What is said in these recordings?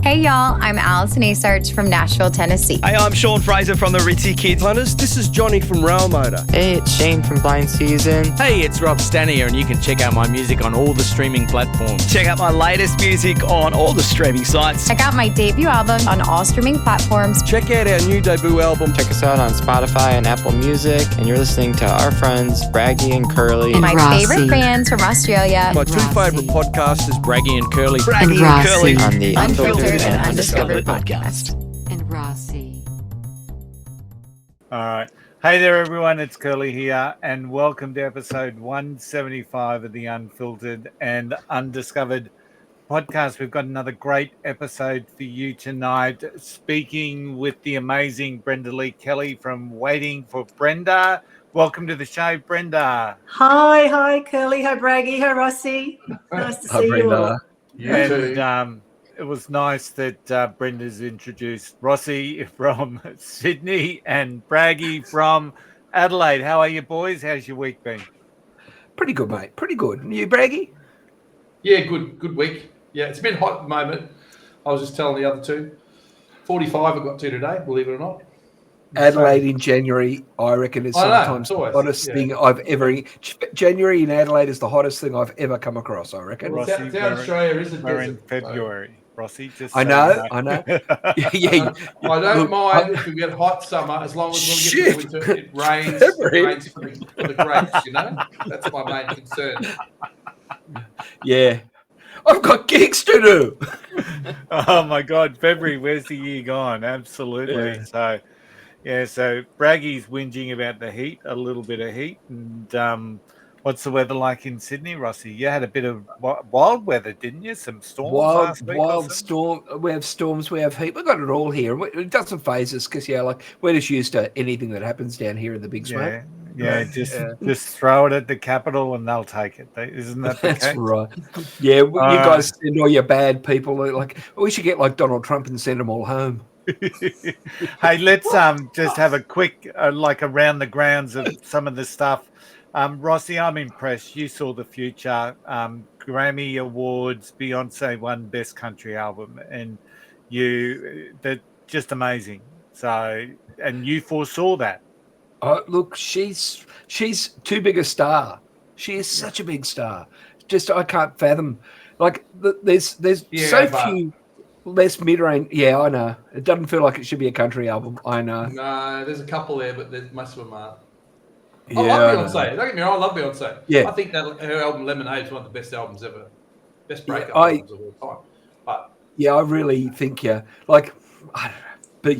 Hey y'all, I'm Allison Asarch from Nashville, Tennessee. Hey, I'm Sean Fraser from the Ritzy Kids. Hunters, this is Johnny from Rail Motor. Hey, it's Shane from Blind Season. Hey, it's Rob Stanier, and you can check out my music on all the streaming platforms. Check out my latest music on all the streaming sites. Check out my debut album on all streaming platforms. Check out our new debut album. Check us out on Spotify and Apple Music. And you're listening to our friends, Braggy and Curly. And my favorite bands from Australia. My two favourite podcasts is Braggy and Curly. Braggy and Curly. On the Unfiltered and Undiscovered Podcast. And Rossi. All right. Hey there, everyone. It's Curly here, and welcome to episode 175 of the Unfiltered and Undiscovered Podcast. We've got another great episode for you tonight, speaking with the amazing Brenda Lee Kelly from Waiting for Brenda. Welcome to the show, Brenda. Hi, Curly. Hi, Braggy. Hi, Rossi. Nice to see you all. And it was nice that Brenda's introduced Rossi from Sydney and Braggy from Adelaide. How are you, boys? How's your week been? Pretty good, mate. Pretty good. And you, Braggy? Yeah, good week. Yeah, it's been hot at the moment. I was just telling the other two. 45 I got to today, believe it or not. Adelaide in January, I reckon, is sometimes the hottest thing I've ever... January in Adelaide is the hottest thing I've ever come across, I reckon. Rossi, South Australia is a we're in desert. February, Rossi. Just I know. Yeah. I don't mind if we get hot summer as long as when we get to winter, it rains for the grapes, you know? That's my main concern. Yeah. I've got gigs to do. Oh, my God. February, where's the year gone? Absolutely. Yeah. So Braggy's whinging about the heat, a little bit of heat. And what's the weather like in Sydney, Rossi? You had a bit of wild weather, didn't you? Some storms last week. Wild storm. We have storms, we have heat. We've got it all here. It doesn't faze us because, we're just used to anything that happens down here in the big smoke. Yeah, just throw it at the capital and they'll take it. Isn't that the case? That's right. Yeah, you guys send all your bad people. We should get like Donald Trump and send them all home. Hey, let's just have a quick around the grounds of some of the stuff. Rossi, I'm impressed. You saw the future. Grammy Awards, Beyonce won Best Country Album, and they're just amazing. So, and you foresaw that. Look, she's too big a star. She is such a big star. Just I can't fathom. There's so few. Less mid-range. Yeah, I know. It doesn't feel like it should be a country album. I know. No, there's a couple there, but most of them aren't. Yeah, I love Beyonce. Don't get me wrong, I love Beyonce. Yeah. I think that her album Lemonade is one of the best albums ever. Best breakup albums of all time. But I really think, I don't know. But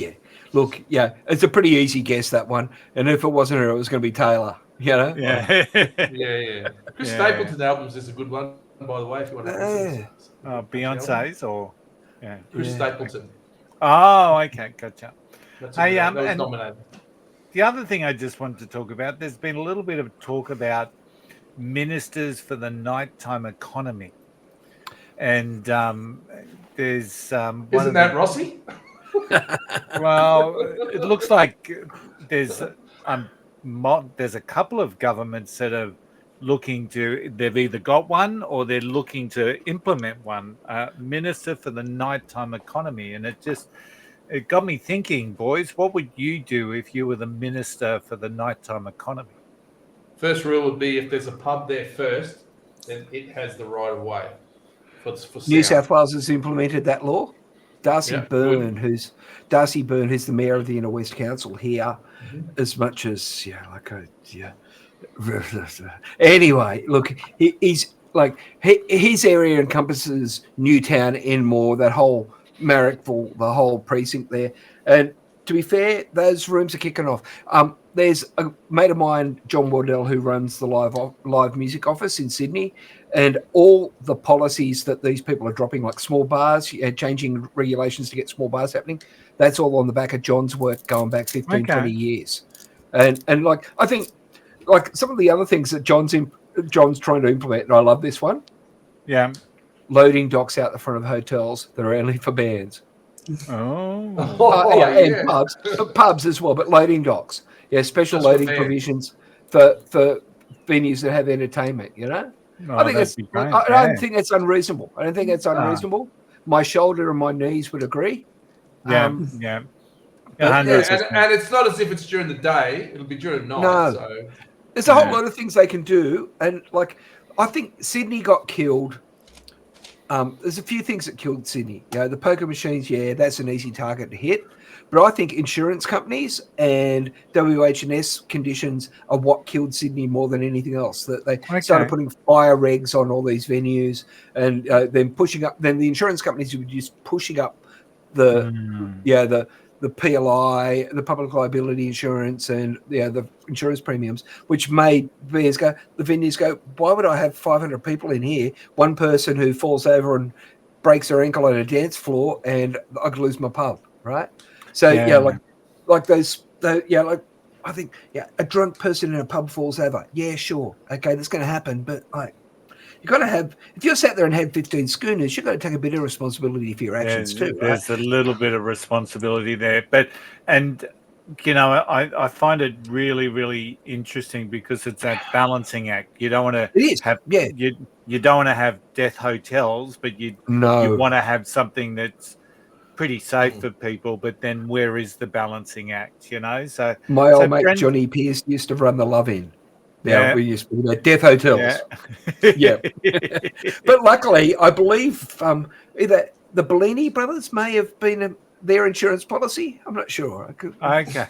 look, it's a pretty easy guess, that one. And if it wasn't her, it was going to be Taylor, Yeah. Yeah. Chris Stapleton's albums is a good one, by the way, if you want to Beyonce's or... Yeah. Chris Stapleton. Oh, okay, gotcha. That was nominated. The other thing I just wanted to talk about, there's been a little bit of talk about ministers for the nighttime economy. And there's... Isn't that Rossi? Well, it looks like there's a couple of governments that are they've either got one or they're looking to implement one, Minister for the Nighttime Economy. And it got me thinking, boys, what would you do if you were the Minister for the Nighttime Economy? First rule would be if there's a pub there first, then it has the right of way. For New South Wales has implemented that law. Darcy Byrne, who's the mayor of the Inner West Council here, as much as Anyway, look, his area encompasses Newtown, Enmore, that whole Marrickville, the whole precinct there. And to be fair, those rooms are kicking off. There's a mate of mine, John Wardell, who runs the live music office in Sydney, and all the policies that these people are dropping, like small bars, changing regulations to get small bars happening, that's all on the back of John's work going back 15, 20 years. And I think some of the other things that John's trying to implement, and I love this one. Yeah. Loading docks out the front of hotels that are only for bands. And pubs as well, but loading docks. Yeah, special loading provisions for venues that have entertainment, I think I don't think that's unreasonable. my shoulder and my knees would agree. Yeah. And it's not as if it's during the day; it'll be during the night. No. So there's a whole lot of things they can do, and like I think Sydney got killed. There's a few things that killed Sydney. The poker machines, that's an easy target to hit. But I think insurance companies and WH&S conditions are what killed Sydney more than anything else. That they started putting fire regs on all these venues, and then pushing up. Then the insurance companies were just pushing up the PLI, the public liability insurance, and the insurance premiums, which made the venues go, why would I have 500 people in here? One person who falls over and breaks their ankle on a dance floor, and I could lose my pub, right? So I think a drunk person in a pub falls over. Yeah, sure, okay, that's going to happen, but you got to have, if you're sat there and had 15 schooners, you've got to take a bit of responsibility for your actions too. There's a little bit of responsibility there, I find it really, really interesting because it's that balancing act. You don't want to have you don't want to have death hotels, but you want to have something that's pretty safe for people. But then where is the balancing act? So my old mate Johnny Pierce used to run the Love Inn. We used to be death hotels. But luckily, I believe either the Bellini brothers may have been their insurance policy. I'm not sure. Okay.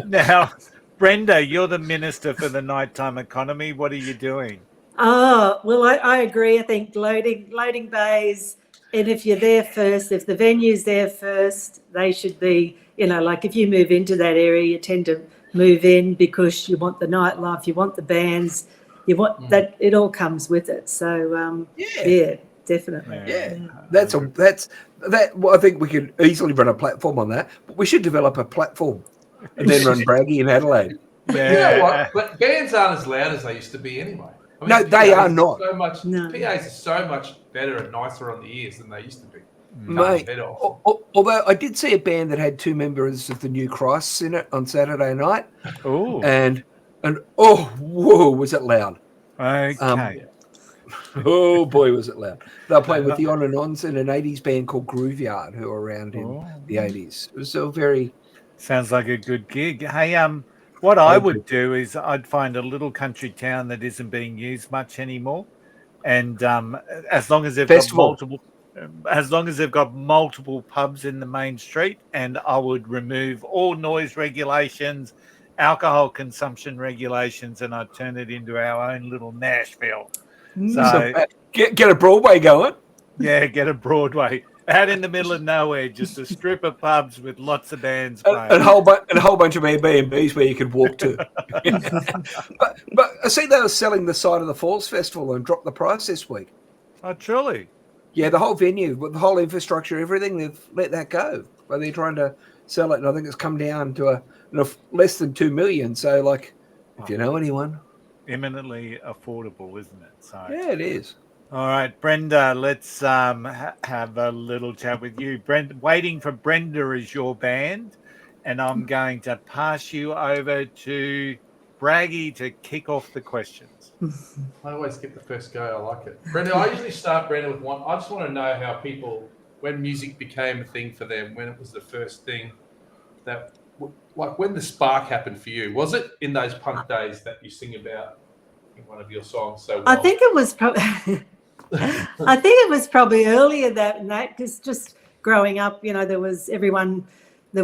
Now, Brenda, you're the Minister for the Nighttime Economy. What are you doing? Oh, well, I agree. I think loading bays, and if you're there first, if the venue's there first, they should be, like if you move into that area, you tend to move in because you want the nightlife, you want the bands, you want that, it all comes with it. So, definitely. Well, I think we could easily run a platform on that, but we should develop a platform and then run Braggy in Adelaide. You know what? But bands aren't as loud as they used to be anyway. No, they are not. PAs are so much better and nicer on the ears than they used to be. Mate, although I did see a band that had 2 members of the New Christs in it on Saturday night. Oh, and whoa, was it loud? Okay. Oh boy, was it loud! They were playing with the On and Ons in an '80s band called Grooveyard, who were around in the '80s. It was so very. Sounds like a good gig. Hey, what I would do is I'd find a little country town that isn't being used much anymore, and as long as they've got multiple pubs in the main street, and I would remove all noise regulations, alcohol consumption regulations, and I'd turn it into our own little Nashville. So get a Broadway going. Yeah, get a Broadway out in the middle of nowhere, just a strip of pubs with lots of bands playing, and a whole bunch of Airbnbs where you could walk to. but I see they were selling the side of the Falls Festival and dropped the price this week. Oh, truly? Yeah, the whole venue, with the whole infrastructure, everything, they've let that go. But they're trying to sell it, and I think it's come down to less than $2 million. So, if you know anyone, imminently affordable, isn't it? So yeah, it is. All right, Brenda, let's have a little chat with you. Waiting for Brenda is your band, and I'm going to pass you over to Braggy to kick off the questions. I always get the first go. I like it. Brenda, I usually start Brenda with one. I just want to know how people, when music became a thing for them, when it was the first thing that, when the spark happened for you. Was it in those punk days that you sing about in one of your songs so well? I think it was probably earlier than that, because just growing up, there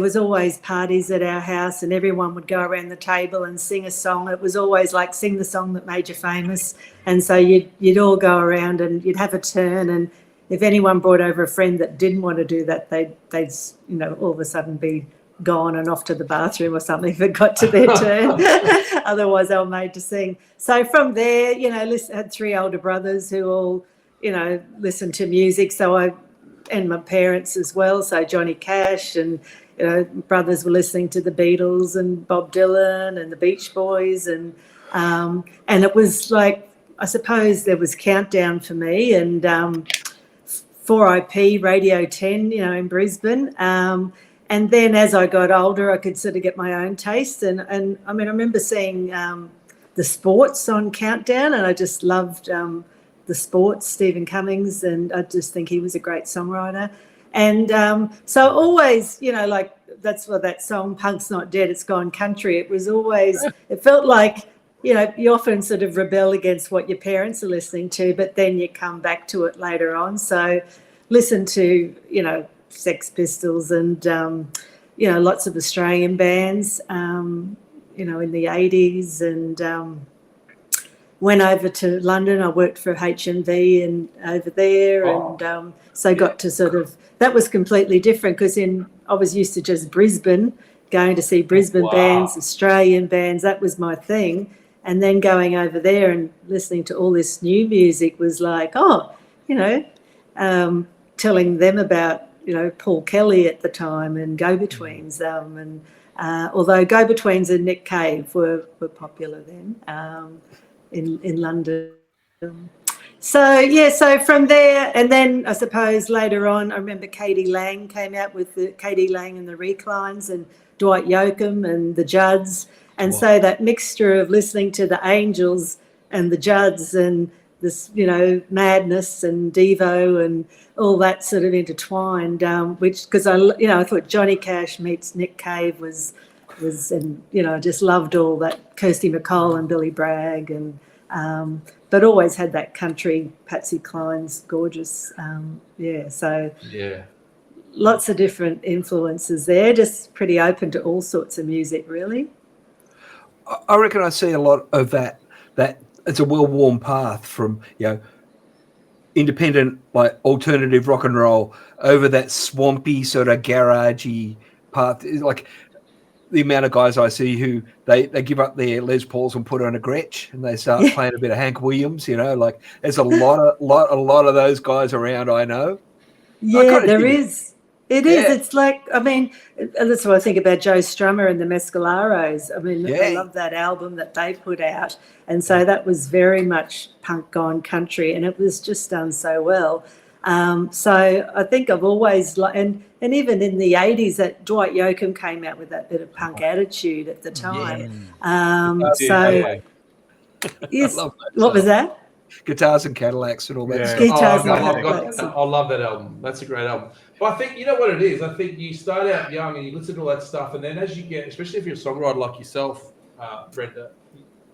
was always parties at our house, and everyone would go around the table and sing a song. It was always like sing the song that made you famous, and so you'd all go around and you'd have a turn, and if anyone brought over a friend that didn't want to do that, they'd all of a sudden be gone and off to the bathroom or something if it got to their turn. Otherwise, they were made to sing. So from there, I had 3 older brothers who all, listened to music. And my parents as well. So Johnny Cash and, brothers were listening to the Beatles and Bob Dylan and the Beach Boys. And it was I suppose there was Countdown for me and 4IP Radio 10, in Brisbane. And then as I got older, I could sort of get my own taste. And I remember seeing the sports on Countdown, and I just loved the the sports, Stephen Cummings, and I just think he was a great songwriter. And so always, like that's what that song, Punk's Not Dead, It's Gone Country. It was always, it felt like, you often sort of rebel against what your parents are listening to, but then you come back to it later on. So listen to, Sex Pistols and, lots of Australian bands, in the 80s, and went over to London. I worked for HMV and over there, and so got to sort of, that was completely different because I was used to just Brisbane, going to see Brisbane bands, Australian bands. That was my thing. And then going over there and listening to all this new music was like, telling them about, Paul Kelly at the time and Go-Betweens. And although Go-Betweens and Nick Cave were popular then in London. So from there, and then I suppose later on, I remember Katie Lang came out with Katie Lang and the Reclines and Dwight Yoakam and the Judds. And so that mixture of listening to the Angels and the Judds and this, Madness and Devo and all that sort of intertwined, which, because I thought Johnny Cash meets Nick Cave was, and, I just loved all that, Kirsty MacColl and Billy Bragg, and, but always had that country, Patsy Cline's gorgeous, lots of different influences there, just pretty open to all sorts of music, really. I reckon I see a lot of that it's a well-worn path from, independent, like alternative rock and roll over that swampy sort of garagey path. Like the amount of guys I see who they give up their Les Pauls and put on a Gretsch and they start playing a bit of Hank Williams, like there's a lot of those guys around, I know. Yeah, there is. It is. It's like, that's what I think about Joe Strummer and the Mescalaros. I love that album that they put out. And so that was very much punk gone country, and it was just done so well. So I think I've always, and even in the 80s, that Dwight Yoakam came out with that bit of punk attitude at the time. Yes, what was that? Guitars and Cadillacs and all that stuff. Guitars and Cadillacs. I love that album. That's a great album. But I think, you know what it is? I think you start out young and you listen to all that stuff, and then as you get, especially if you're a songwriter like yourself, Brenda,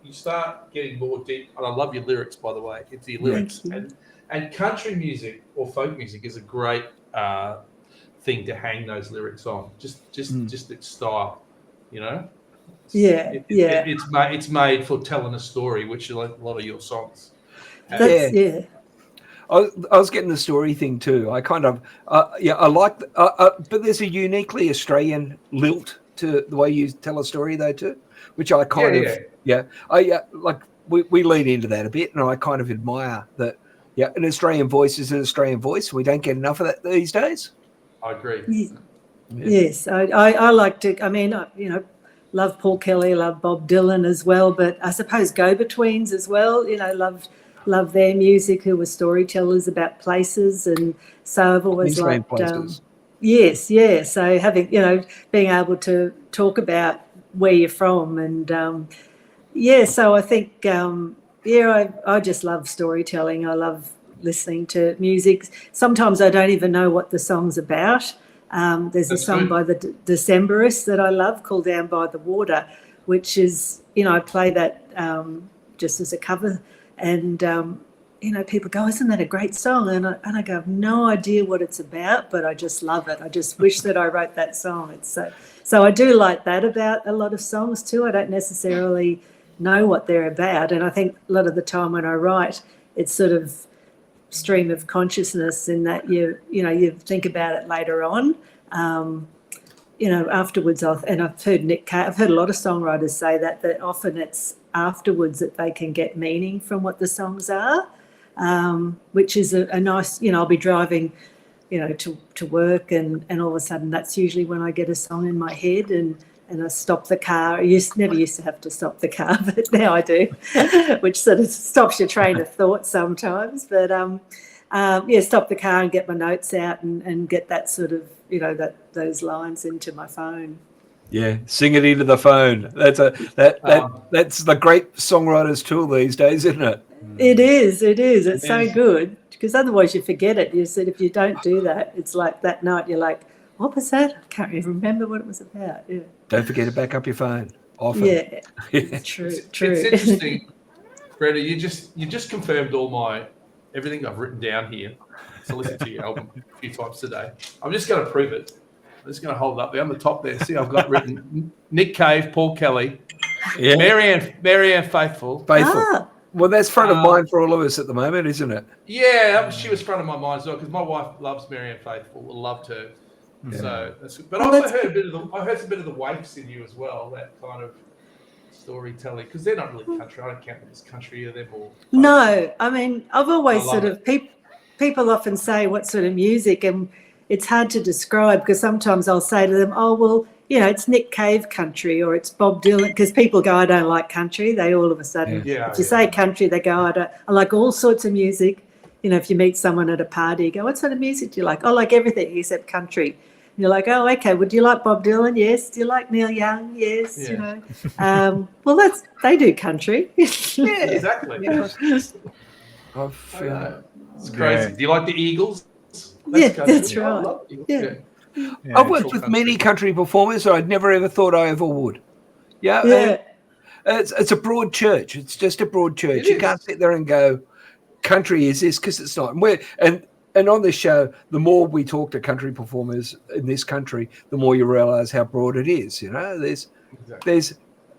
you start getting more deep. And I love your lyrics, by the way. It's your lyrics. And country music or folk music is a great thing to hang those lyrics on. Just its style, It's made for telling a story, which is like a lot of your songs. I was getting the story thing too. I kind of, I like, but there's a uniquely Australian lilt to the way you tell a story though too, which I kind of, we lean into that a bit, and I kind of admire that. Yeah, an Australian voice is an Australian voice. We don't get enough of that these days. I agree. Yes, I like to. Love Paul Kelly, love Bob Dylan as well, but I suppose Go-Betweens as well. Love their music, who were storytellers about places, and so I've always liked. So having being able to talk about where you're from, and so I think I just love storytelling. I love listening to music. Sometimes I don't even know what the song's about. There's a song by the Decemberists that I love called Down by the Water, which is, I play that just as a cover. And, people go, isn't that a great song? And I go, I have no idea what it's about, but I just love it. I just wish that I wrote that song. It's so I do like that about a lot of songs too. I don't necessarily know what they're about. And I think a lot of the time when I write, it's sort of stream of consciousness in that you think about it later on. Afterwards, and I've heard I've heard a lot of songwriters say that often it's afterwards that they can get meaning from what the songs are, which is a nice, I'll be driving, to work and all of a sudden that's usually when I get a song in my head and I stop the car. I never used to have to stop the car, but now I do, which sort of stops your train of thought sometimes. But stop the car and get my notes out and get that sort of, those lines into my phone. Yeah, sing it into the phone. That's the great songwriter's tool these days, isn't it? It is. It's so good because otherwise you forget it. You said if you don't do that, it's like that night you're like, what was that? I can't even remember what it was about. Yeah. Don't forget to back up your phone. Often. Yeah. True. It's interesting, Brenda. You just confirmed everything I've written down here. So listen to your album a few times today. I'm just going to prove it. I'm just going to hold it up there on the top there. See, I've got written Nick Cave, Paul Kelly, Marianne Faithfull. Ah. Well, that's front of mind for all of us at the moment, isn't it? Yeah, she was front of my mind as well because my wife loves Marianne Faithfull. Loved her. Yeah. So that's good. But I also heard a bit of the waifs in you as well. That kind of storytelling because they're not really country. I don't count them as country. They're more. No, I mean I've always people often say what sort of music, and it's hard to describe because sometimes I'll say to them, oh well, it's Nick Cave country or it's Bob Dylan because people go, I don't like country. They all of a sudden, if you say country, they go, I like all sorts of music. If you meet someone at a party, you go, what sort of music do you like? I like everything except country. And you're like, oh, okay. Would you like Bob Dylan? Yes. Do you like Neil Young? Yes. Yeah. Well, they do country. Yeah, exactly. It's crazy. Do you like the Eagles? That's right. Yeah. I've worked with many country performers that I'd never ever thought I ever would. Yeah. It's a broad church. It's just a broad church. You can't sit there and go, country is this, because it's not. And on this show, the more we talk to country performers in this country, the more you realize how broad it is.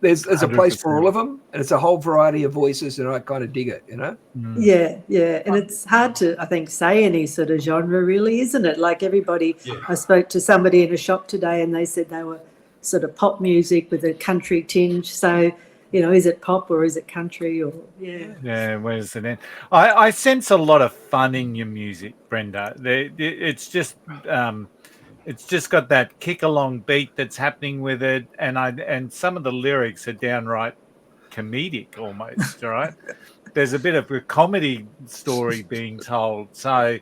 There's a place for all of them, and it's a whole variety of voices, and I kind of dig it. Yeah, and it's hard to, I think, say any sort of genre, really, isn't it? Like everybody, I spoke to somebody in a shop today, and they said they were sort of pop music with a country tinge. So, is it pop or is it country or where's it in? I sense a lot of fun in your music, Brenda. It's just got that kick along beat that's happening with it, and some of the lyrics are downright comedic almost. All right, there's a bit of a comedy story being told. So,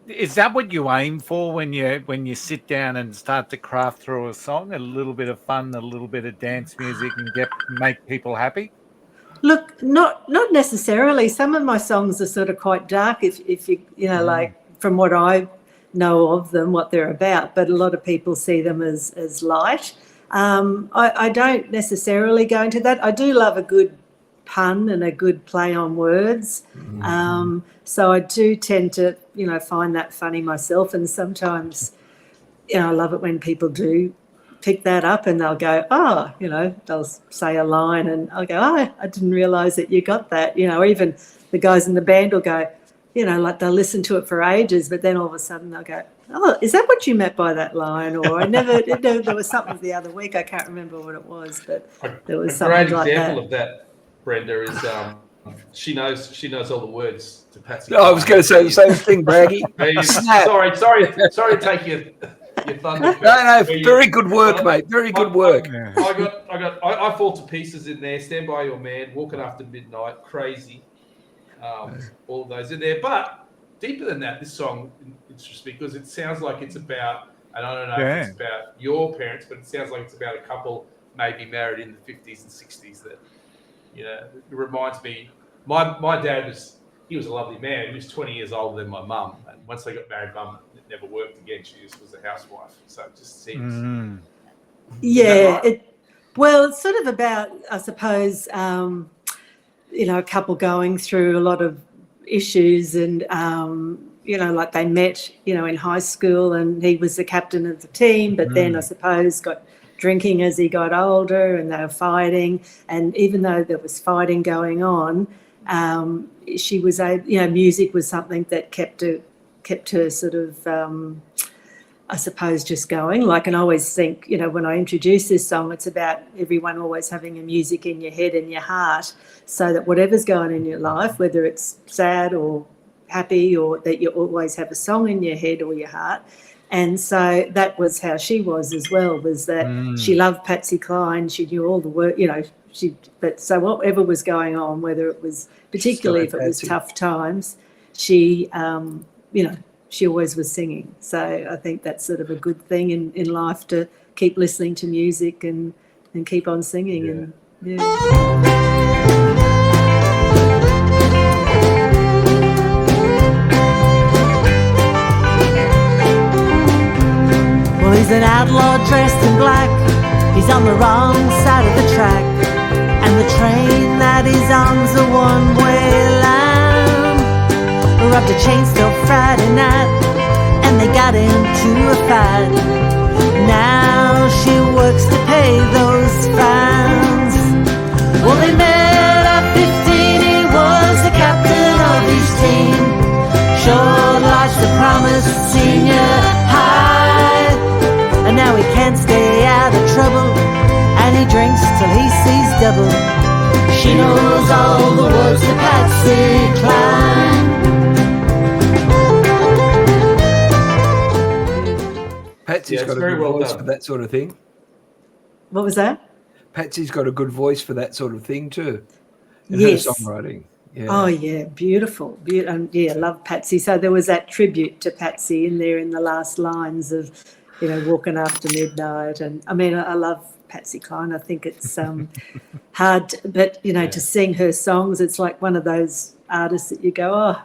is that what you aim for when you sit down and start to craft through a song? A little bit of fun, a little bit of dance music, and make people happy? Look, not necessarily. Some of my songs are sort of quite dark. If you like from what I know of them, what they're about, but a lot of people see them as light. I don't necessarily go into that. I do love a good pun and a good play on words. So I do tend to, find that funny myself. And sometimes, I love it when people do pick that up and they'll go, they'll say a line and I'll go, I didn't realise that you got that, or even the guys in the band will go, like they'll listen to it for ages, but then all of a sudden they'll go, oh, is that what you meant by that line? Or there was something the other week, I can't remember what it was, but there was something like that. A great example of that, Brenda, is she knows all the words to Patsy. I was going to say the same thing, Braggy. sorry to take your thunder. No, very good work, mate. Very good work. I fall to pieces in there. Stand by Your Man, Walking After Midnight, Crazy. All of those in there, but deeper than that, this song interests me because it sounds like it's about, and I don't know if it's about your parents, but it sounds like it's about a couple maybe married in the 50s and 60s that, it reminds me, my dad was a lovely man. He was 20 years older than my mum, and once they got married, mum never worked again. She just was a housewife, so it just seems it's sort of about, I suppose, a couple going through a lot of issues and, like they met, in high school and he was the captain of the team, but then I suppose got drinking as he got older and they were fighting. And even though there was fighting going on, she was music was something that kept her sort of, I suppose, just going. Like, and I always think, when I introduce this song, it's about everyone always having a music in your head and your heart, so that whatever's going in your life, whether it's sad or happy, or that you always have a song in your head or your heart. And so that was how she was as well, was that she loved Patsy Cline. She knew all the work, so whatever was going on, whether it was, particularly if it was tough times, she, she always was singing. So I think that's sort of a good thing in life, to keep listening to music and keep on singing. He's an outlaw dressed in black. He's on the wrong side of the track, and the train that he's on's a one-way line. Robbed a chain store Friday night, and they got into a fight. Now she works to pay those fines. Well, they met at 15. He was the captain of his team. Sure lodged the promised senior high, and now he can't stay out of trouble, and he drinks till he sees double. She knows all the words to Patsy Cline. Patsy's got a good voice for that sort of thing. What was that? Patsy's got a good voice for that sort of thing too. In Yes. her songwriting. Yeah. Oh yeah, beautiful. Yeah, love Patsy. So there was that tribute to Patsy in there in the last lines of, Walking After Midnight, and I mean I love Patsy Cline. I think it's hard, but to sing her songs, it's like one of those artists that you go, oh, I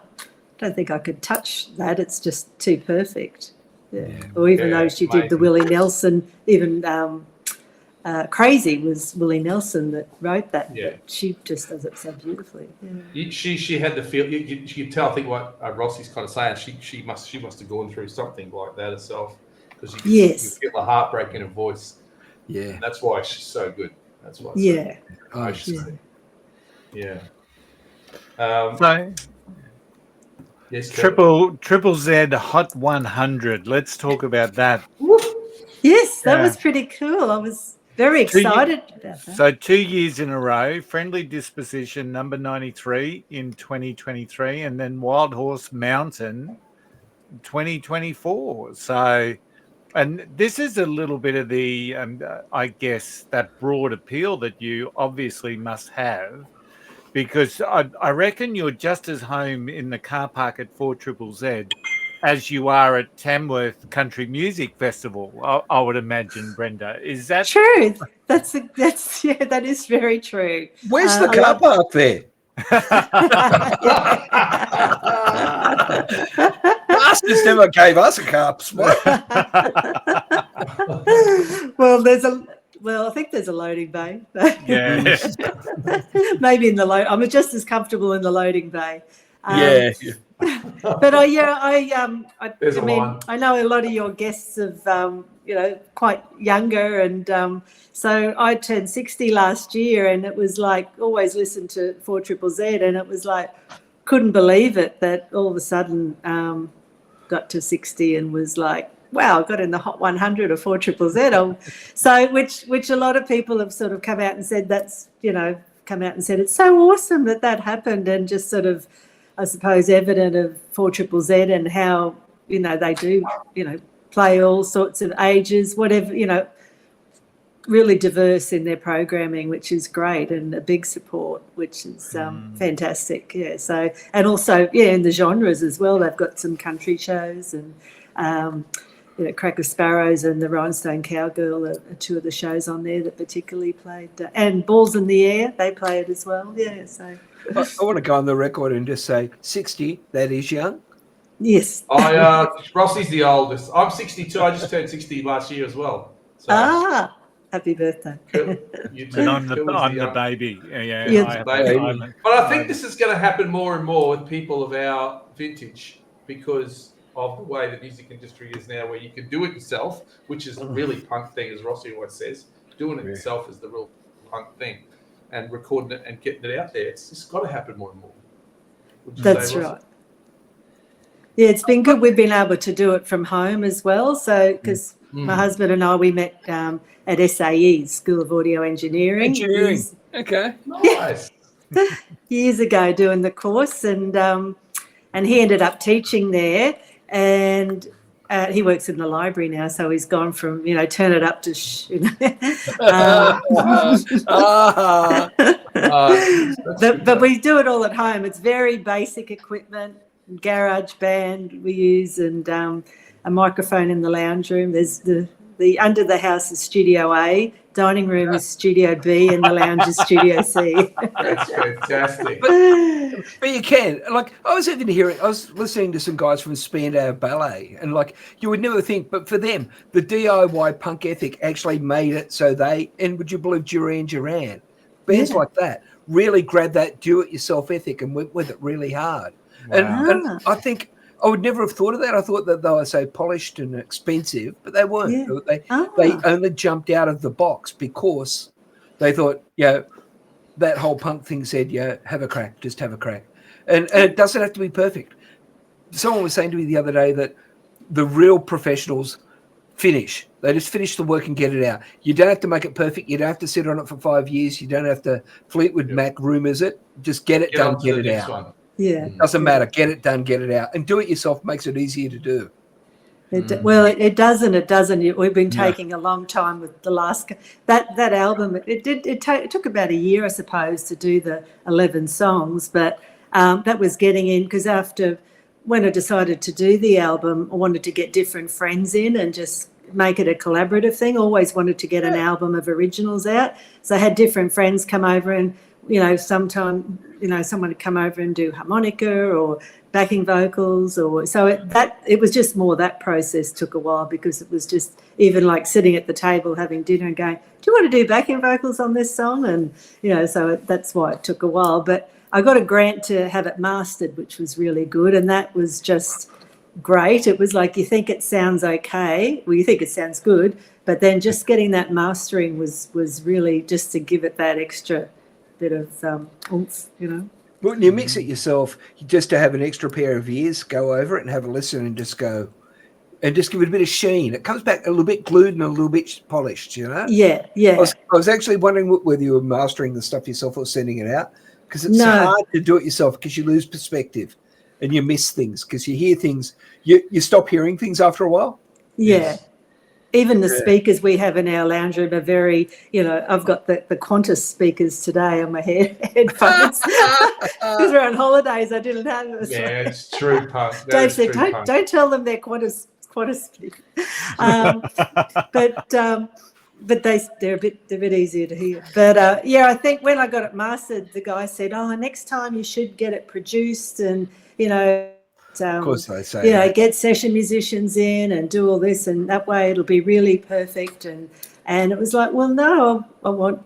don't think I could touch that. It's just too perfect. Yeah. Or even though she did the Willie Nelson, even Crazy was Willie Nelson that wrote that. Yeah. But she just does it so beautifully. Yeah. She had the feel. You could tell. I think what Rossi's kind of saying. She must have gone through something like that herself, because you feel the heartbreak in her voice. Yeah, and that's why she's so good. That's why. Yeah. Yeah. So, yes. Triple Z Hot 100. Let's talk about that. Yes, that was pretty cool. I was very excited about that. So 2 years in a row, Friendly Disposition number 93 in 2023, and then Wild Horse Mountain 2024. So, and this is a little bit of the, I guess, that broad appeal that you obviously must have, because I reckon you're just as home in the car park at 4ZZZ as you are at Tamworth Country Music Festival, I would imagine, Brenda. Is that true? That is very true. Where's the car park there? Bastards never gave us a car spot. Well, I think there's a loading bay. Yeah. Maybe in the load. I'm just as comfortable in the loading bay. Yeah. But I mean, I know a lot of your guests have, quite younger, and so I turned 60 last year, and it was like always listened to 4ZZZ, and it was like couldn't believe it that all of a sudden got to 60 and was like, wow, I got in the Hot 100 of 4ZZZ. So which a lot of people have sort of come out and said it's so awesome that happened, and just sort of, I suppose, evident of 4ZZZ and how, they do, play all sorts of ages, whatever, really diverse in their programming, which is great, and a big support, which is fantastic. Yeah. So, and also, in the genres as well, they've got some country shows, and, Cracker Sparrows and the Rhinestone Cowgirl are two of the shows on there that particularly played, and Balls in the Air, they play it as well. Yeah. So. I want to go on the record and just say 60, that is young. Yes. Rossi's the oldest. I'm 62. I just turned 60 last year as well. So. Happy birthday. And I'm the baby. Yeah. But I think this is going to happen more and more with people of our vintage, because of the way the music industry is now, where you can do it yourself, which is a really punk thing, as Rossi always says. Doing it yourself is the real punk thing. And recording it and getting it out there. It's just got to happen more and more. That's right. Yeah, it's been good. We've been able to do it from home as well. So, because my husband and I, we met at SAE, School of Audio Engineering. Okay. Nice. Years ago, doing the course, and he ended up teaching there, and he works in the library now, so he's gone from, turn it up to but we do it all at home. It's very basic equipment, garage band we use, and a microphone in the lounge room. There's the the under the house is Studio A, dining room is Studio B, and the lounge is Studio C. That's fantastic. But you can. Like, I was listening to some guys from Spandau Ballet, and like, you would never think, but for them, the DIY punk ethic actually made it so and would you believe Duran Duran? Bands like that really grabbed that do-it-yourself ethic and went with it really hard. Wow. And I think I would never have thought of that. I thought that they were so polished and expensive, but they weren't. Yeah. They only jumped out of the box because they thought, that whole punk thing said, have a crack, just have a crack. And it doesn't have to be perfect. Someone was saying to me the other day that the real professionals finish. They just finish the work and get it out. You don't have to make it perfect. You don't have to sit on it for 5 years. You don't have to Fleetwood Mac rumors it. Just get it done, get it out. One. Yeah. Doesn't matter. Get it done, get it out. And do it yourself makes it easier to do. Well, it doesn't. We've been taking a long time with the last that album. It took about a year, I suppose, to do the 11 songs, but that was getting in because when I decided to do the album, I wanted to get different friends in and just make it a collaborative thing. Always wanted to get an album of originals out, so I had different friends come over and sometime someone would come over and do harmonica or backing vocals, or so it was just more that process took a while because it was just even like sitting at the table having dinner and going, do you want to do backing vocals on this song? And so that's why it took a while. But I got a grant to have it mastered, which was really good, and that was just great. It was like you think it sounds okay, well, you think it sounds good, but then just getting that mastering was really just to give it that extra bit of oomph, When you mix it yourself, just to have an extra pair of ears, go over it and have a listen and just go, and just give it a bit of sheen. It comes back a little bit glued and a little bit polished, Yeah. I was actually wondering whether you were mastering the stuff yourself or sending it out, because it's hard to do it yourself because you lose perspective and you miss things because you hear things. You stop hearing things after a while. Yeah. Yes. Even the speakers we have in our lounge room are very, I've got the Qantas speakers today on my headphones. Because we're on holidays, I didn't have them. Yeah, it's true, punk. Dave said, don't tell them they're Qantas speakers. But they're a bit easier to hear. But I think when I got it mastered, the guy said, next time you should get it produced and, of course they say get session musicians in and do all this, and that way it'll be really perfect. And it was like, well, no, I want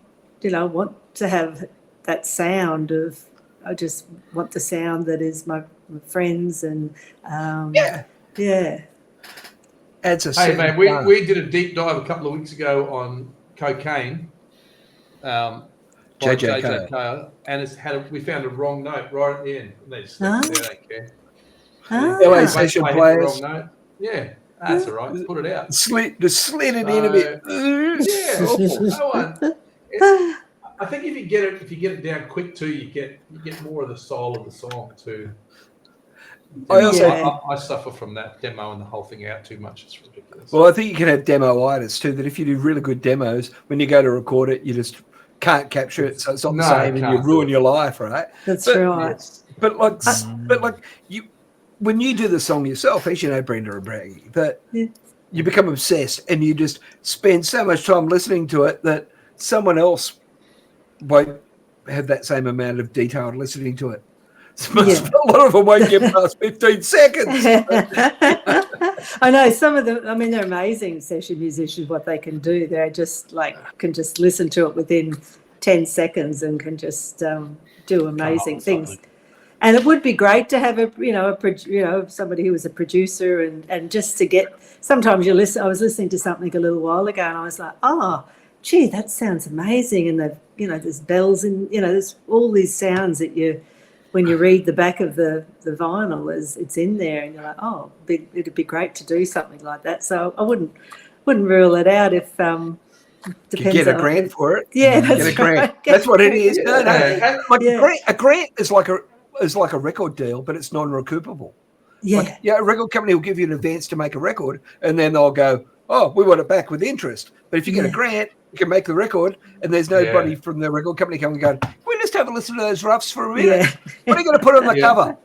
to have that sound of. I just want the sound that is my friends and Adds a hey man, we did a deep dive a couple of weeks ago on cocaine. JJ Cale, and we found a wrong note right at the end. They just they don't care. LA session players. Yeah, that's all right. Put it out. Slid it in a bit. Yeah, awful. No one. I think if you get it down quick too, you get more of the soul of the song too. I suffer from that demo and the whole thing out too much. It's ridiculous. Well, I think you can have demo-itis too. That if you do really good demos, when you go to record it, you just can't capture it, so it's not the same, and you ruin your life, right? That's right. Yes. But you. When you do the song yourself, as you know, Brenda and Braggy, that you become obsessed and you just spend so much time listening to it that someone else won't have that same amount of detail listening to it. A lot of them won't get past 15 seconds. I know some of them, they're amazing session musicians, what they can do. They're just can just listen to it within 10 seconds and can just do amazing things. And it would be great to have somebody who was a producer and just to get. Sometimes you listen. I was listening to something a little while ago, and I was like, "Oh, gee, that sounds amazing!" And there's bells and there's all these sounds that when you read the back of the vinyl, it's in there, and you're like, "Oh, it'd be great to do something like that." So I wouldn't rule it out if. You get a grant for it. Yeah, that's get a grant. Right. That's what it is. A grant is like a record deal, but it's non-recoupable. Yeah. A record company will give you an advance to make a record, and then they'll go, "Oh, we want it back with interest." But if you get a grant, you can make the record, and there's nobody from the record company coming and going, "We just have a listen to those roughs for a minute. What are you going to put on the cover?"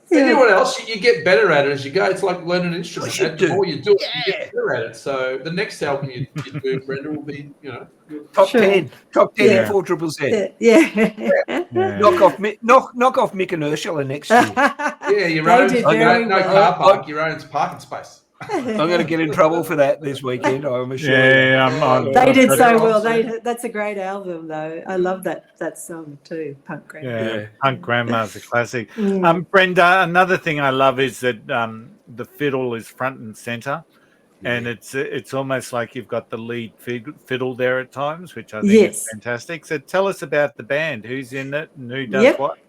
And you know what else? You get better at it as you go. It's like learning an instrument. And the more you do it, you get better at it. So the next album you do, Brenda, will be, top 10 in 4 Triple Z. Knock off Mick and Ursula next year. Yeah, your own. No car park, your own parking space. I'm going to get in trouble for that this weekend. I'm sure. They did so well. That's a great album, though. I love that song too, Punk Grandma. Yeah, Punk Grandma's a classic. Brenda, another thing I love is that the fiddle is front and center, and it's almost like you've got the lead fiddle there at times, which I think is fantastic. So tell us about the band. Who's in it and who does what?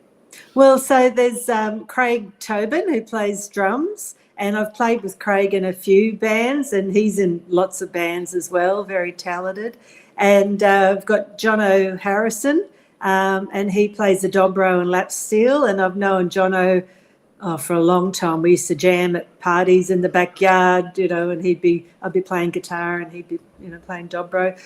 Well, so there's Craig Tobin, who plays drums. And I've played with Craig in a few bands, and he's in lots of bands as well, very talented. And I've got Jono Harrison, and he plays the dobro and lap steel. And I've known Jono for a long time. We used to jam at parties in the backyard, and I'd be playing guitar and he'd be, playing dobro.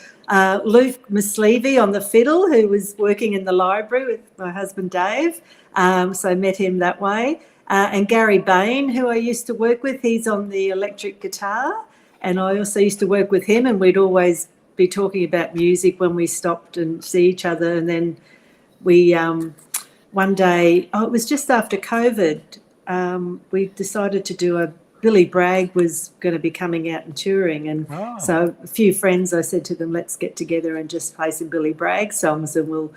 Luke Mislevy on the fiddle, who was working in the library with my husband Dave. So I met him that way. And Gary Bain, who I used to work with, he's on the electric guitar. And I also used to work with him, and we'd always be talking about music when we stopped and see each other. And then we, one day, it was just after COVID, we decided to do Billy Bragg was going to be coming out and touring. And so a few friends, I said to them, let's get together and just play some Billy Bragg songs, and we'll,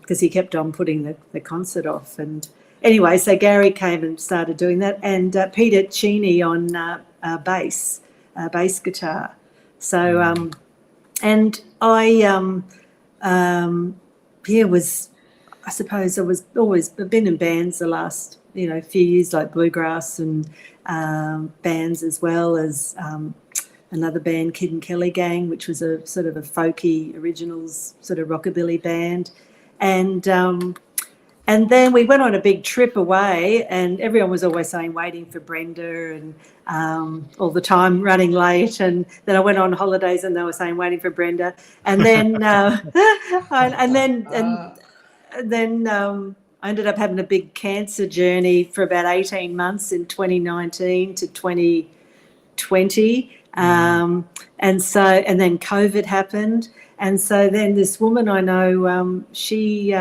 because he kept on putting the concert off. And anyway, so Gary came and started doing that, and Peter Cheney on bass guitar. So, and I, I suppose I've been in bands the last, few years, like bluegrass and bands, as well as another band, Kid and Kelly Gang, which was a sort of a folky originals sort of rockabilly band. And then we went on a big trip away, and everyone was always saying, waiting for Brenda, and all the time running late. And then I went on holidays, and they were saying, waiting for Brenda. And then, I ended up having a big cancer journey for about 18 months in 2019 to 2020. And then COVID happened. And so then this woman I know, she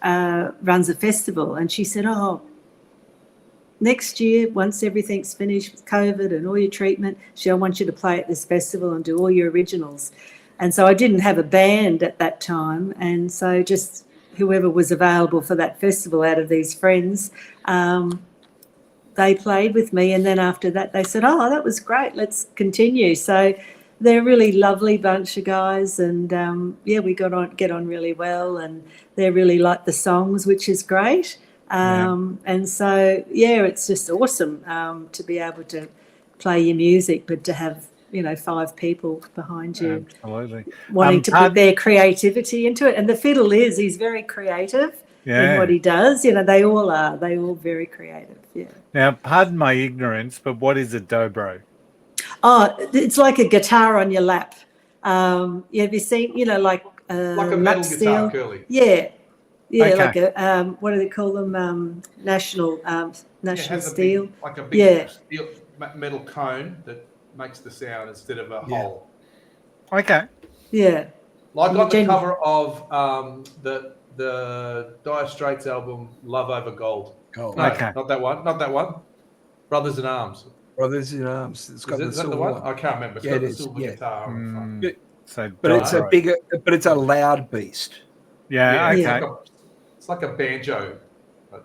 runs a festival, and she said, next year, once everything's finished with COVID and all your treatment, I want you to play at this festival and do all your originals. And so I didn't have a band at that time, and so just whoever was available for that festival out of these friends, they played with me. And then after that, they said, that was great, let's continue. So they're a really lovely bunch of guys, and we get on really well, and they really like the songs, which is great. And so it's just awesome to be able to play your music, but to have 5 people behind you, absolutely, wanting to put their creativity into it. And the fiddle he's very creative in what he does. They all are. They all very creative. Yeah. Now, pardon my ignorance, but what is a dobro? It's like a guitar on your lap. Have you seen, like a metal guitar, Curly? Yeah, okay. Like a what do they call them? National steel. Like a big steel metal cone that makes the sound instead of a hole. Okay. Yeah. Like on the cover of the Dire Straits album, Love Over Gold. Oh, no, okay. Not that one. Brothers in Arms. Brothers in Arms. It's got is that the one? I can't remember. It's got the silver guitar. But it's a loud beast. Yeah, okay. It's like a banjo.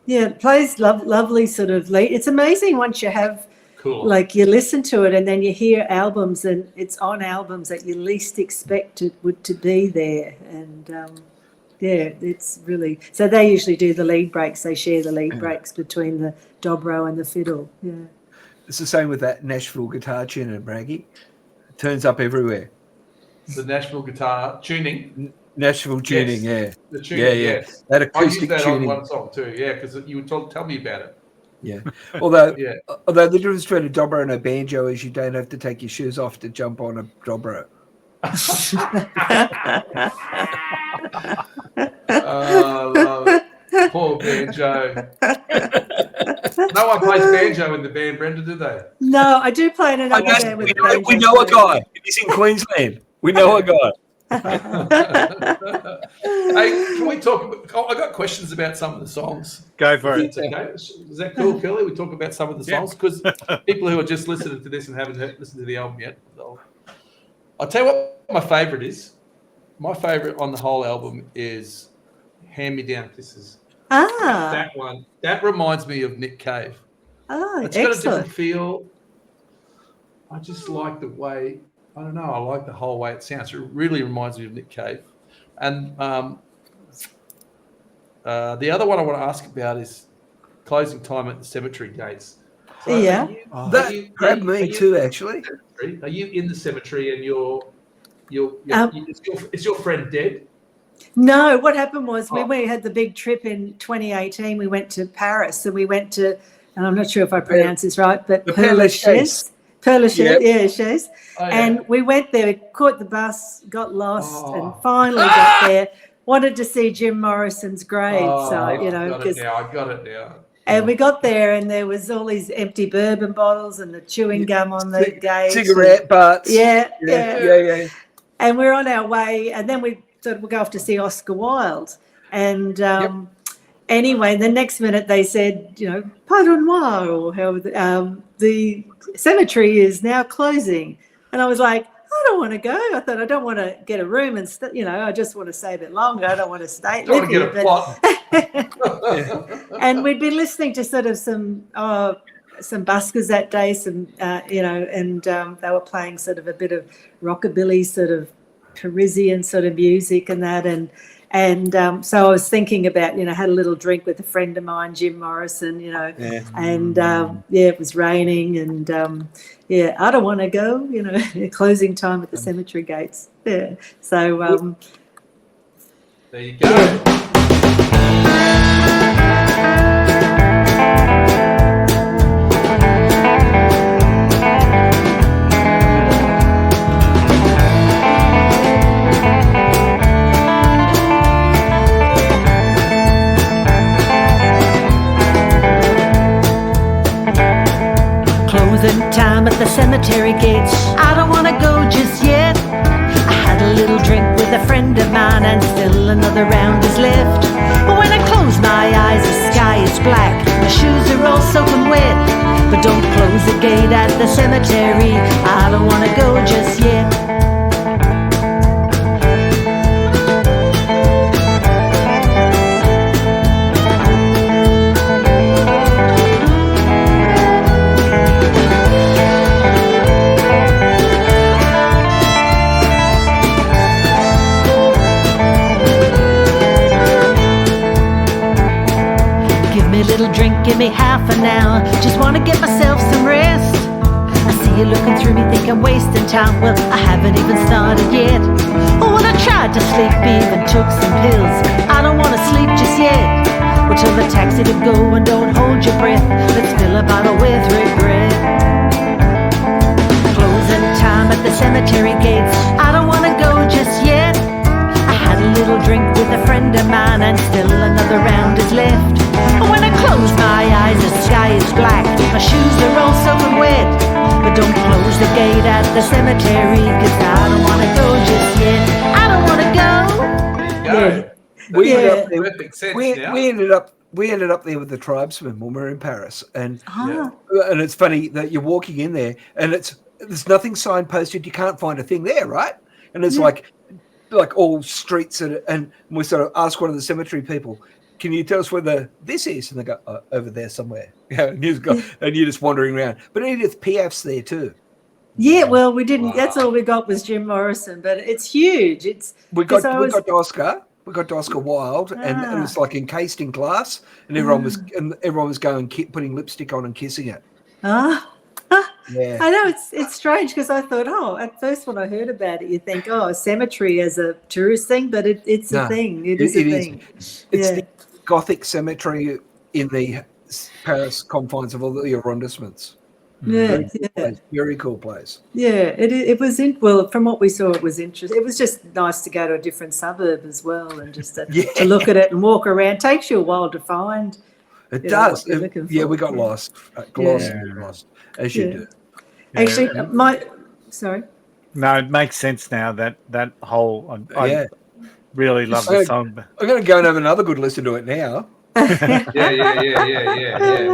Yeah, it plays lovely sort of lead. It's amazing once you have, like, you listen to it and then you hear albums, and it's on albums that you least expect it to be there. And it's really, so they usually do the lead breaks. They share the lead breaks between the dobro and the fiddle. Yeah. It's the same with that Nashville guitar tuner, Braggy. It turns up everywhere. The Nashville guitar tuning. Nashville tuning, yes. Yeah. The tuning, yes. That acoustic I used that tuning. on one song too, because you would tell me about it. Yeah. Although the difference between a dobro and a banjo is you don't have to take your shoes off to jump on a dobro. I love it. Poor banjo. No one plays banjo in the band, Brenda, do they? No, I do play in another band with banjo. We know a guy. He's in Queensland. We know a guy. Hey, can we talk? I got questions about some of the songs. Go for it. Okay. Is that cool, Curly? We talk about some of the songs because people who are just listening to this and haven't listened to the album yet. I'll tell you what my favourite is. My favourite on the whole album is "Hand Me Down Kisses." That one. That reminds me of Nick Cave. It's got a different feel. I just like the way. I don't know. I like the whole way it sounds. It really reminds me of Nick Cave. And the other one I want to ask about is "Closing Time at the Cemetery Gates." So that grabbed me too, actually. Are you in the cemetery and is your friend dead? No, what happened was we had the big trip in 2018. We went to Paris, and we went to, and I'm not sure if I pronounce this right, but Père Lachaise. And we went there, caught the bus, got lost, and finally got there. Wanted to see Jim Morrison's grave, I got it now. And we got there, and there was all these empty bourbon bottles and the chewing gum on the gate, cigarette butts. Yeah. And we're on our way, and then we thought we'll go off to see Oscar Wilde. And anyway, the next minute they said, pardon moi, or how the cemetery is now closing. And I was like, I don't want to go. I thought I don't want to get a room and I just want to stay a bit longer. I don't want to stay. Don't want to get a plot. And we'd been listening to sort of some buskers that day, and they were playing sort of a bit of rockabilly, sort of Parisian sort of music and that, and so I was thinking about, had a little drink with a friend of mine, Jim Morrison, and it was raining, and I don't want to go, closing time at the cemetery gates. Yeah, so there you go. Time at the cemetery gates, I don't want to go just yet. I had a little drink with a friend of mine, and still another round is left. But when I close my eyes, the sky is black, my shoes are all soaking wet. But don't close the gate at the cemetery, I don't want to go just yet. Give me half an hour, just want to get myself some rest. I see you looking through me, think I'm wasting time. Well, I haven't even started yet. Oh, when I tried to sleep, even took some pills. I don't want to sleep just yet. Well, tell the taxi to go and don't hold your breath. Let's fill a bottle with regret. Closing time at the cemetery gates, I don't want to go just yet. I had a little drink with a friend of mine, and still another round is left. When I close my eyes, the sky is black, my shoes are all soaking wet. But don't close the gate at the cemetery, 'cause I don't want to go just yet. I don't want to go. We ended up there with the tribesmen when we were in Paris, and it's funny that you're walking in there, and there's nothing signposted. You can't find a thing there, right? And it's like all streets, and we sort of ask one of the cemetery people, can you tell us where this is? And they go, over there somewhere. And you're just wandering around. But Edith Piaf's there too. Yeah, well, we didn't. Wow. That's all we got was Jim Morrison, but it's huge. We got Oscar. We got Oscar Wilde, and it was like encased in glass, and everyone was going putting lipstick on and kissing it. Yeah. I know it's strange because I thought, at first when I heard about it, you think, a cemetery as a tourist thing, but it's a thing. It is a thing. It's the Gothic cemetery in the Paris confines of all the arrondissements. Yeah, Very cool place. Yeah, it was from what we saw, it was interesting. It was just nice to go to a different suburb as well, and just to look at it and walk around. Takes you a while to find. It does. We got lost. Lost as you do. Actually, sorry. No, it makes sense now that whole. I really love the song. I'm going to go and have another good listen to it now. Yeah.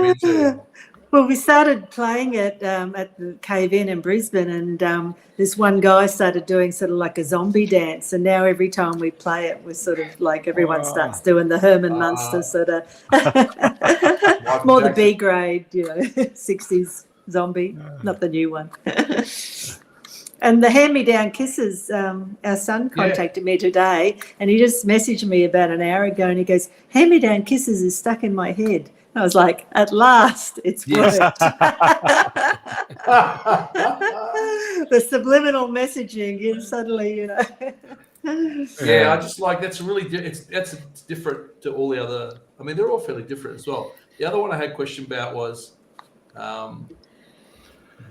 Me too. Well, we started playing it at the Cave Inn in Brisbane, and this one guy started doing sort of like a zombie dance, and now every time we play it, we're sort of like everyone starts doing the Herman Munster sort of more the B grade, 60s zombie, not the new one. And the hand-me-down kisses, our son contacted me today, and he just messaged me about an hour ago, and he goes, hand-me-down kisses is stuck in my head. I was like, at last, it's worked. The subliminal messaging, suddenly, Yeah, I just like that's different to all the other. I mean, they're all fairly different as well. The other one I had a question about was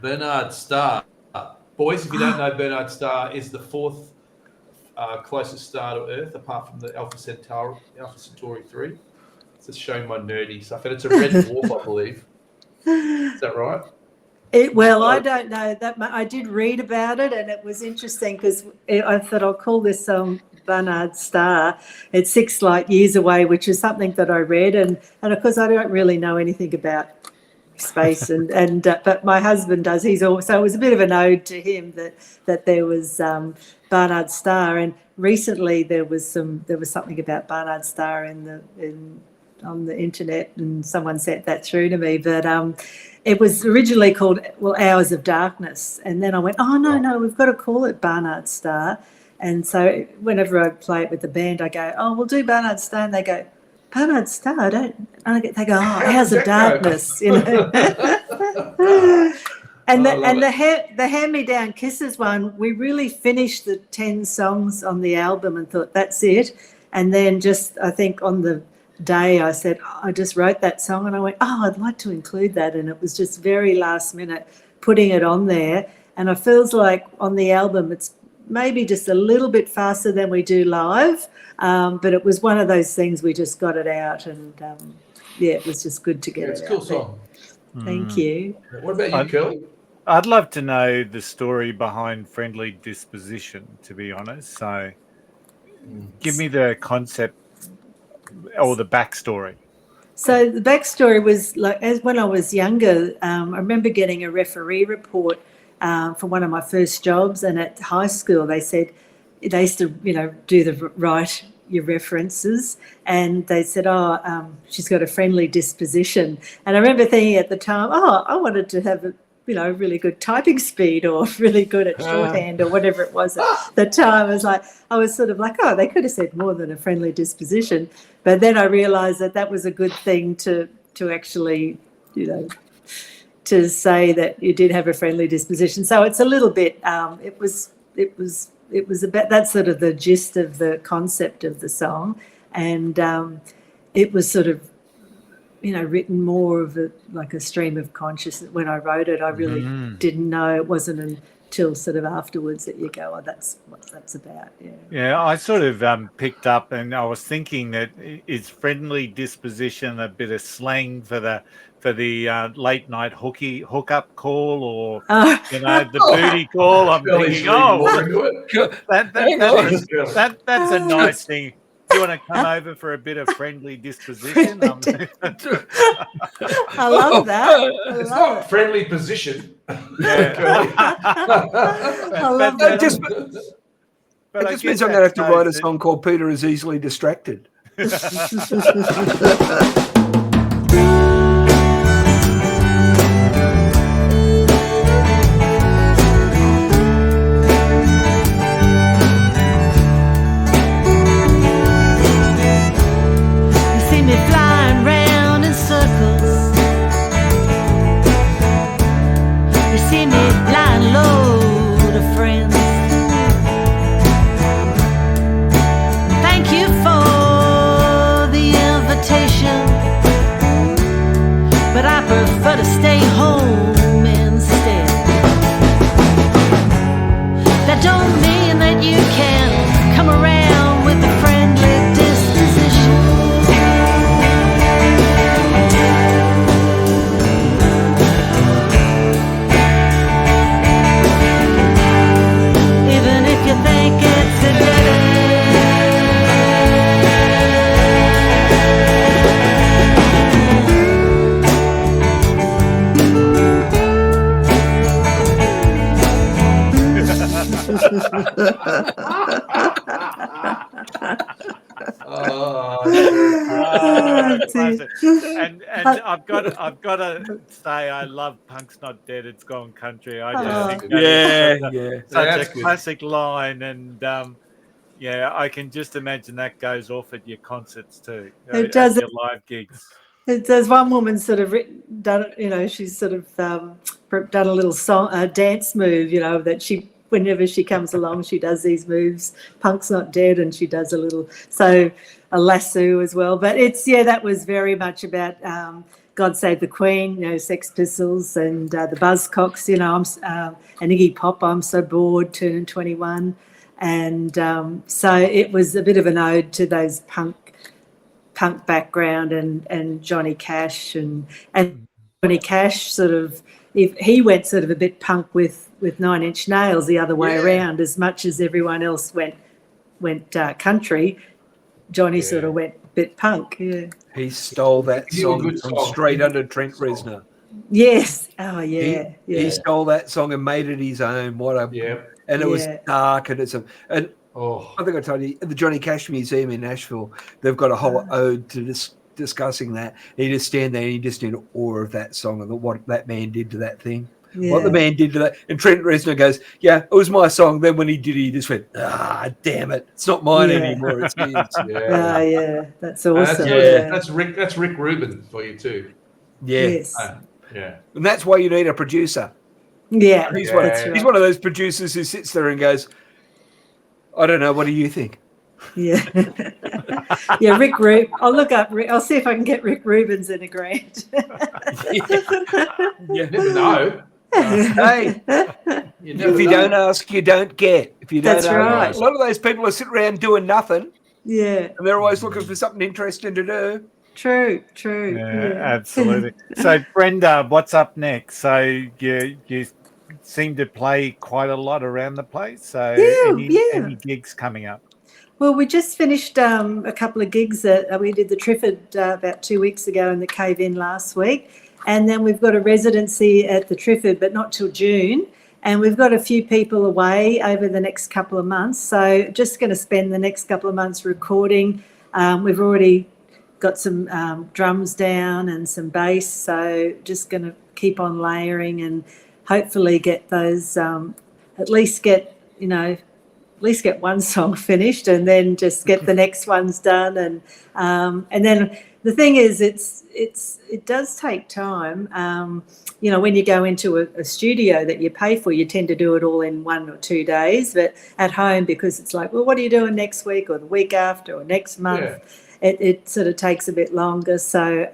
Bernard Starr. Boys, if you don't know, Bernard Starr is the fourth closest star to Earth, apart from the Alpha Centauri 3. It's showing my nerdy stuff, and it's a red dwarf, I believe. Is that right? I don't know that much. I did read about it, and it was interesting because I thought I'll call this song Bernard Starr. It's 6 light years away, which is something that I read, and of course I don't really know anything about space, but my husband does. So it was a bit of an ode to him that there was Bernard Starr, and recently there was something about Bernard Starr on the internet, and someone sent that through to me, but it was originally called Hours of Darkness, and then I went, no, we've got to call it Bernard Starr. And so whenever I play it with the band, I go, we'll do Bernard Starr, and they go, Bernard Starr, they go, Hours of Darkness, And the hand-me-down kisses one, we really finished the 10 songs on the album and thought that's it. And then I think on the day I said, I just wrote that song, and I went, I'd like to include that, and it was just very last minute putting it on there. And it feels like on the album it's maybe just a little bit faster than we do live, but it was one of those things we just got it out, and it was just good to get it out. It's a cool song. Thank you. What about you, Curly? I'd love to know the story behind Friendly Disposition, to be honest. So give me the concept or the backstory. So the backstory was when I was younger, I remember getting a referee report for one of my first jobs, and at high school they said they used to write your references, and they said she's got a friendly disposition. And I remember thinking at the time, I wanted to have a really good typing speed, or really good at shorthand, or whatever it was at the time. I was sort of like, they could have said more than a friendly disposition. But then I realised that was a good thing to actually, to say that you did have a friendly disposition. So it's a little bit, it was about, that's sort of the gist of the concept of the song. And it was sort of, written more of like a stream of consciousness. When I wrote it, I really didn't know. It wasn't until sort of afterwards that you go, that's what that's about. Yeah, I sort of picked up, and I was thinking that is friendly disposition a bit of slang for the late night hookup call, or the booty call. I'm thinking, that's a nice thing. Do you want to come over for a bit of friendly disposition? I love that. It's not friendly position. I love that. It just means I'm going to have to write a song called Peter is Easily Distracted. But I prefer to stay home and and I've got to say I love Punk's Not Dead, It's Gone Country. I just think that is such a classic line, and I can just imagine that goes off at your concerts too. It does. At your live gigs. There's one woman sort of done, she's sort of done a little dance move, that she, whenever she comes along, she does these moves. Punk's Not Dead, and she does a lasso as well. But that was very much about God Save the Queen, Sex Pistols and the Buzzcocks, and Iggy Pop, I'm So Bored, turning 21. And so it was a bit of an ode to those punk background and Johnny Cash and Johnny Cash sort of, if he went sort of a bit punk with 9 Inch Nails the other way around, as much as everyone else went country, Johnny sort of went a bit punk. Yeah, he stole that song from straight under Trent Reznor. Yes. Oh yeah. He stole that song and made it his own. And it was dark, and I think I told you, at the Johnny Cash Museum in Nashville, they've got a whole ode to discussing that. You just stand there and you just in awe of that song and what that man did to that thing. Yeah. What the man did to that. And Trent Reznor goes, yeah, it was my song. Then when he did it, he just went, damn it. It's not mine anymore. It's his. That's awesome. That's Rick Rubin for you too. Yeah. Yes. And that's why you need a producer. Yeah. He's one of those producers who sits there and goes, I don't know. What do you think? Yeah. Rick Rubin. I'll look up. I'll see if I can get Rick Rubin's in a grant. You never know. Hey, if you don't ask, you don't get. If you don't right. A lot of those people are sitting around doing nothing. Yeah. And they're always looking for something interesting to do. True. Yeah, absolutely. So, Brenda, what's up next? So you seem to play quite a lot around the place. So any gigs coming up? Well, we just finished a couple of gigs that we did the Triffid about 2 weeks ago in the Cave Inn last week. And then we've got a residency at the Triffid, but not till June. And we've got a few people away over the next couple of months. So just going to spend the next couple of months recording. We've already got some drums down and some bass. So just going to keep on layering and hopefully get those, at least get one song finished and then just get the next ones done. And then the thing is, it does take time. When you go into a studio that you pay for, you tend to do it all in 1 or 2 days. But at home, because it's like, well, what are you doing next week or the week after or next month? It sort of takes a bit longer. So,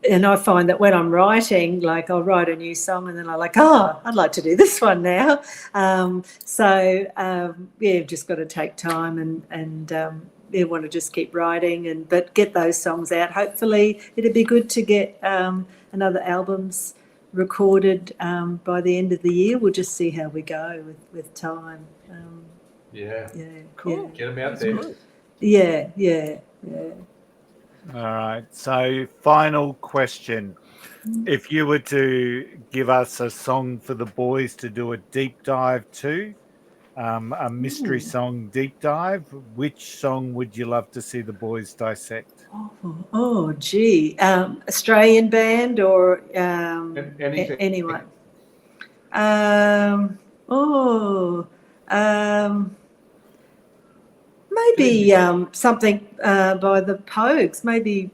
and I find that when I'm writing, like I'll write a new song and then I'm like, I'd like to do this one now. You've just got to take time and you want to just keep writing but get those songs out. Hopefully it'd be good to get another albums recorded by the end of the year. We'll just see how we go with time. Cool. Get them out there. Yeah. All right. So, final question. If you were to give us a song for the boys to do a deep dive to, a mystery song deep dive, which song would you love to see the boys dissect? Gee. Australian band or anything. anyone? Maybe something by the Pogues, maybe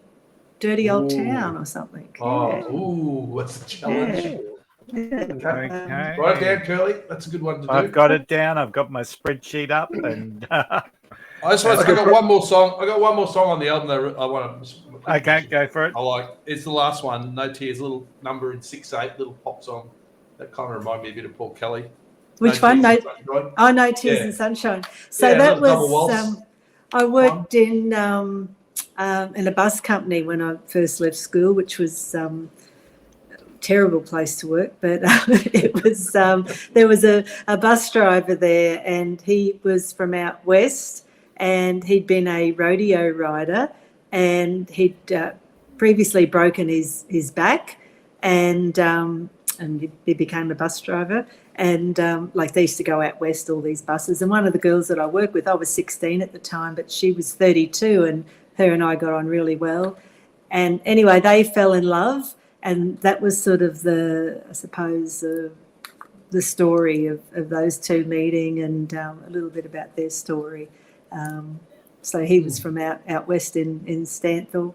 Dirty Old Town or something. What's the challenge? Okay. Write it down, Curly. That's a good one to do. I've got it down. I've got my spreadsheet up, and I got one more song. I got one more song on the album that I want to. Okay, go for it. I like. It's the last one. No Tears, little number in 6/8, little pop song. That kind of reminded me a bit of Paul Kelly. Which one? No Tears and Sunshine. So that was. I worked in a bus company when I first left school, which was terrible place to work, but it was there was a bus driver there, and he was from out west, and he'd been a rodeo rider, and he'd previously broken his back, and he became a bus driver. And they used to go out west, all these buses. And one of the girls that I worked with, I was 16 at the time, but she was 32, and her and I got on really well. And anyway, they fell in love, and that was sort of the story of those two meeting, and a little bit about their story. So he was from out west in Stanthorpe,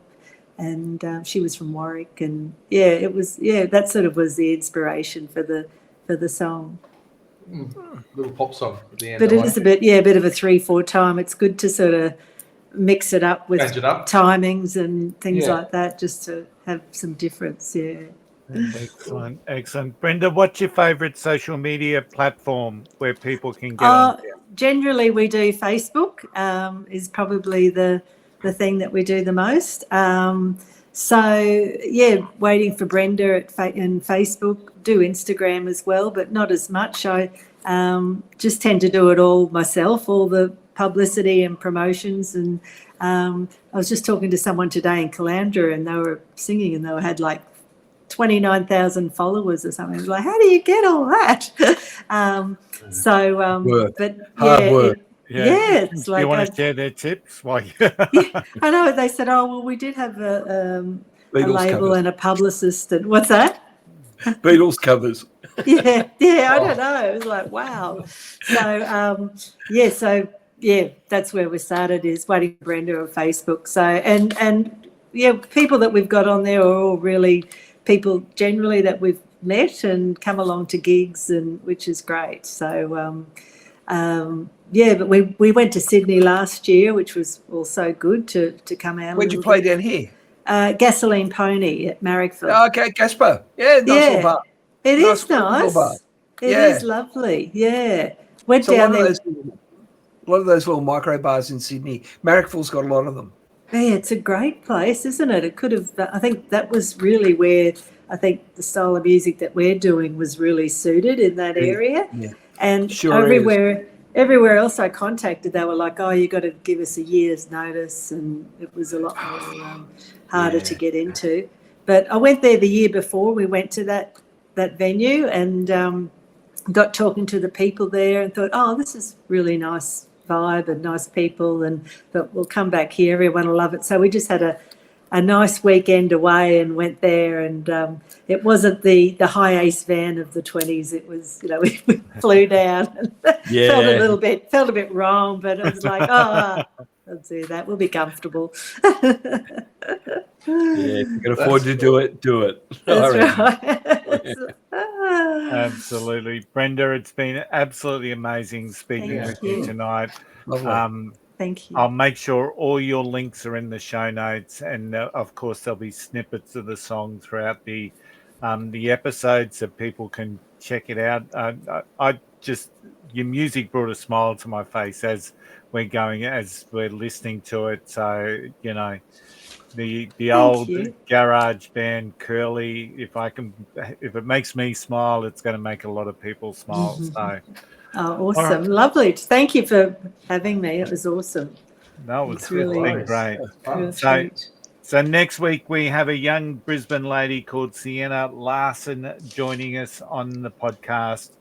and she was from Warwick, and that sort of was the inspiration for the song. Little pop song at the end. But it is a bit of a 3/4 time. It's good to sort of mix it up with timings and things like that, just to have some difference. Yeah. Excellent. Brenda, what's your favourite social media platform where people can get on? Generally, we do Facebook. Is probably the thing that we do the most. Waiting for Brenda in Facebook. Do Instagram as well, but not as much. I just tend to do it all myself, all the publicity and promotions. And I was just talking to someone today in Caloundra, and they were singing, and they had like 29,000 followers or something. I was like, how do you get all that? Hard work. It's like, you want to share their tips? I know. They said, oh, well, we did have a label covers. And a publicist. And what's that? Beatles covers. I don't know. It was like, wow. So, that's where we started, is Waiting for Brenda on Facebook. So, and people that we've got on there are all really people generally that we've met and come along to gigs, and which is great. So, but we went to Sydney last year, which was also good to come out. Where'd you play down here? Gasoline Pony at Marrickville. Oh, okay, Gasper. Yeah, nice little bar. It is nice. It is lovely. Yeah. Went down there. A lot of those little micro bars in Sydney. Marrickville's got a lot of them. Yeah, it's a great place, isn't it? It could have. I think that was really where I think the style of music that we're doing was really suited in that area. Yeah. And everywhere else I contacted, they were like, "Oh, you got to give us a year's notice," and it was a lot more harder to get into. But I went there the year before. We went to that venue and got talking to the people there, and thought, "Oh, this is really nice vibe and nice people," and thought, we'll come back here. Everyone will love it. So we just had a nice weekend away and went there, and it wasn't the high ace van of the 20s. It was, we flew down and felt a bit wrong, but it was like, I'll do that. We'll be comfortable. If you can afford to do it, do it. That's right. Absolutely. Brenda, it's been absolutely amazing speaking with you tonight. Thank you. I'll make sure all your links are in the show notes, and of course there'll be snippets of the song throughout the episode, so people can check it out. Your music brought a smile to my face as we're listening to it. So the old garage band Curly. If it makes me smile, it's going to make a lot of people smile. So. Oh, awesome. Right. Lovely. Thank you for having me. It was awesome. No, it's really been great. So next week we have a young Brisbane lady called Sienna Larson joining us on the podcast.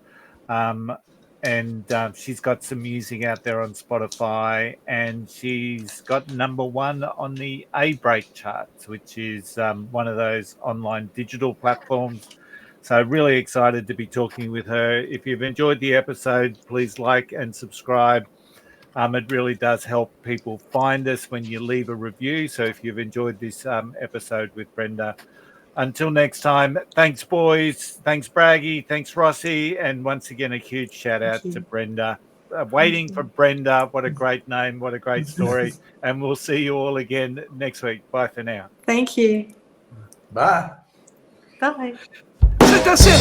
And she's got some music out there on Spotify, and she's got #1 on the A-Break charts, which is one of those online digital platforms. So really excited to be talking with her. If you've enjoyed the episode, please like and subscribe. It really does help people find us when you leave a review. So if you've enjoyed this episode with Brenda, until next time, thanks, boys. Thanks, Braggy. Thanks, Rossi. And once again, a huge shout out to Brenda. Waiting for Brenda. What a great name. What a great story. And we'll see you all again next week. Bye for now. Thank you. Bye. Bye. That's it.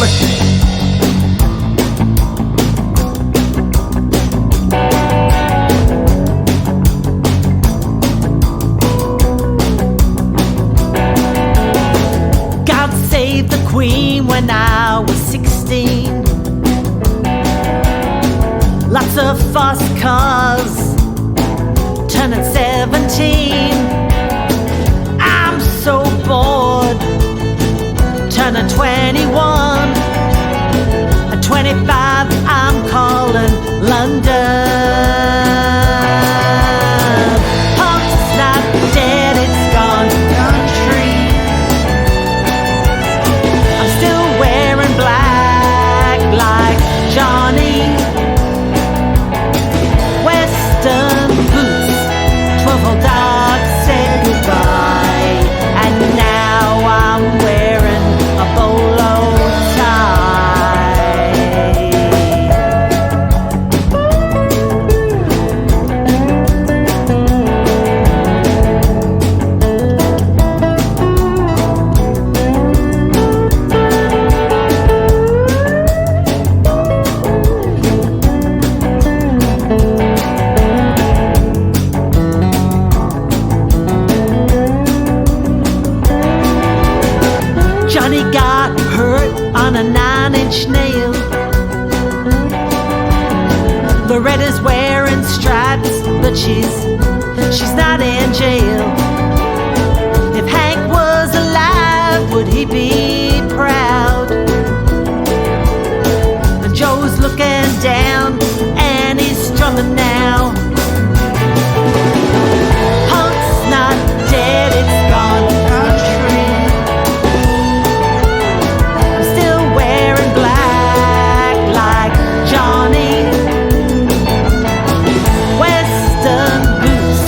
God save the Queen when I was 16. Lots of fast cars, turning 17. I'm so bored. Turning 21, at 25 I'm calling London. Punk's not dead, it's gone country. got hurt on a 9-inch nail. Loretta's wearing stripes, but she's not in jail. If Hank was alive, would he be proud? And Joe's looking down, and he's strumming now. Punk's not dead, it's gone country. I'm still wearing black like Johnny. Western boots,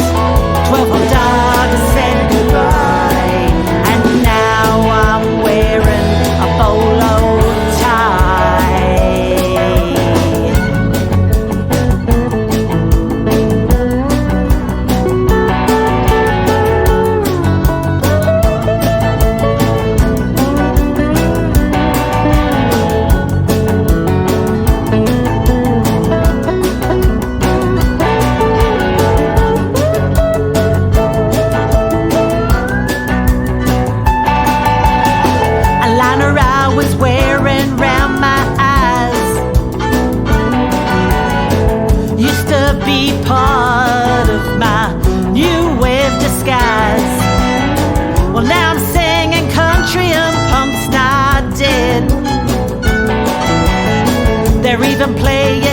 12-hole dogs said goodbye. And now I'm wearing a bolo tie. A liner I was wearing round my eyes used to be part of my new wave disguise. Well, now I'm singing country and punk's not dead. They're even playing